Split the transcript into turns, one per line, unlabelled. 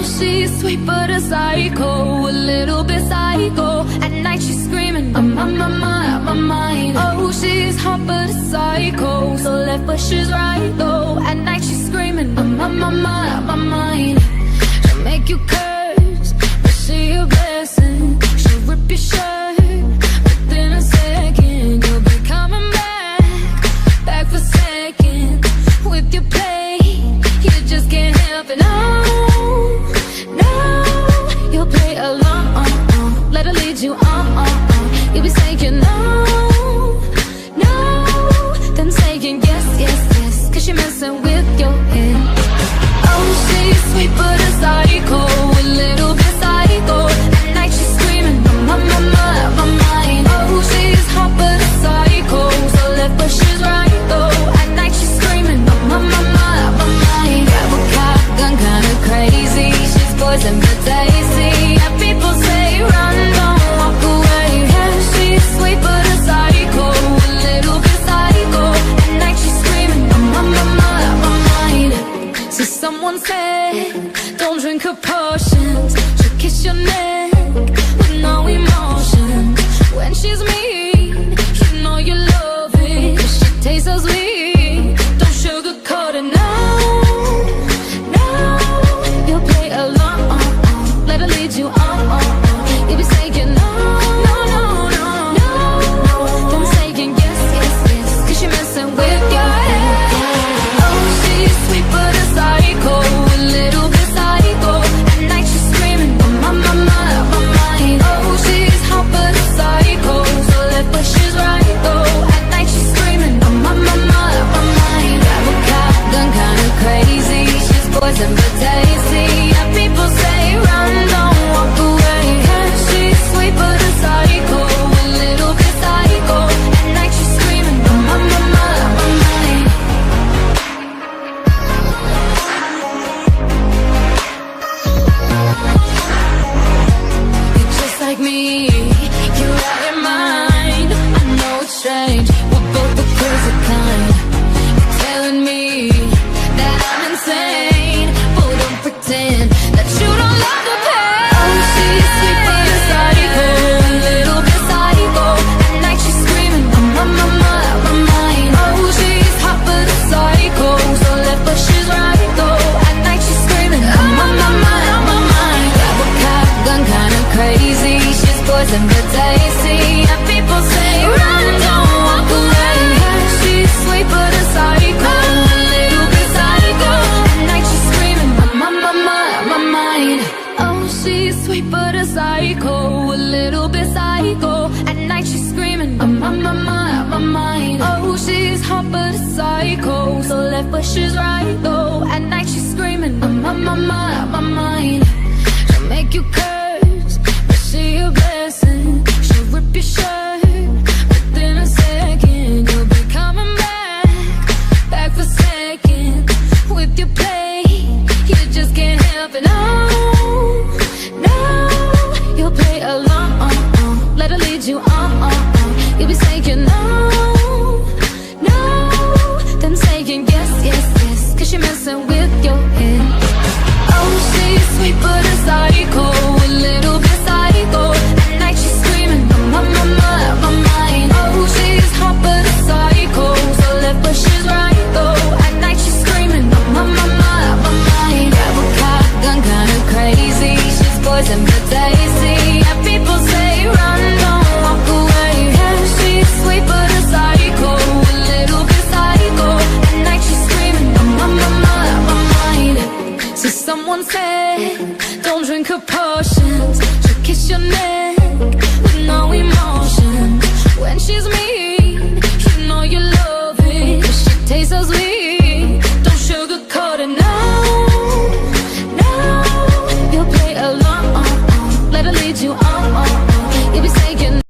she's sweet but a psycho, a little bit psycho. At night she's screaming, I'm on my mind. Oh, she's hot but a psycho, so left but she's right though. At night she's screaming, I'm on my mind. She'll make you curse, but she a blessing. She'll rip your shirt within a second. You'll be coming back for seconds with your play. You just can't help it, no. You'll play along, let her lead you on. You'll be saying no, then saying yes, cause you're messing with your head. Oh, she's sweet but a psycho, a little bit psycho. At night she's screaming, my mind. Oh, she's hot but a psycho, so left but she's right though. At night she's screaming, my mind. Grab a cop gun, kinda crazy. She's poison but tasty. And people say run, don't walk away. Yeah, she's sweet but a psycho, a little bit psycho. At night she's screaming, my mind. So someone said, don't drink her potions. She'll kiss your neck with no emotion. When she's mean, you know you love it, 'cause she tastes so sweet. Don't sugarcoat it, no. You'll play along, let her lead you on. You'll be saying no, then saying yes, 'cause you're messing with your head. Oh, she's sweet but a psycho, a little bit psycho. At night she's screaming, my mind. Oh, she's hot but a psycho, so left but she's right though. At night she's screaming, my mind. Grab a cop gun, kinda crazy. She's poison but tasty. And people say run, don't walk away. Yeah, she's sweet but a psycho, a little bit psycho. At night she's screaming, my mind. You're just like me, you're out your mind. I know it's strange, we're both the crazy kind. You're telling me that I'm insane, but don't pretend that you don't love the pain. Oh, she's sweet but a psycho, a little bit psycho. At night she's screaming, my mind. Oh, she's hot but a psycho, so left but she's right though. At night she's screaming, my mind. Grab a cop gun, kinda crazy. She's poison but tasty. And people say run, don't walk away. Yeah, she's sweet but a psycho, a little bit psycho. At night she's screaming, my mind. Oh, she's sweet but a psycho, a little bit psycho. At night she's screaming, my mind. Oh, she's hot but a psycho, so left but she's right though. At night she's screaming, my mind. She'll make you curse, but she a blessing. She'll rip your shirt within a second. You'll be coming back for seconds with your play. You just can't help it, no. You'll play along, let her lead you on. You'll be saying no, then saying yes, 'cause you're messing with your head. Oh, she's sweet but a psycho, a little bit psycho. At night she's screaming, my mind. Oh, she's hot but a psycho, so left but she's right though. At night she's screaming, my mind. Grab a cop gun, kinda crazy. She's poison but tasty. And people say run, don't walk away. Yeah, she's sweet but a psycho, a little bit psycho. At night she's screaming, my mind. So someone said, don't drink her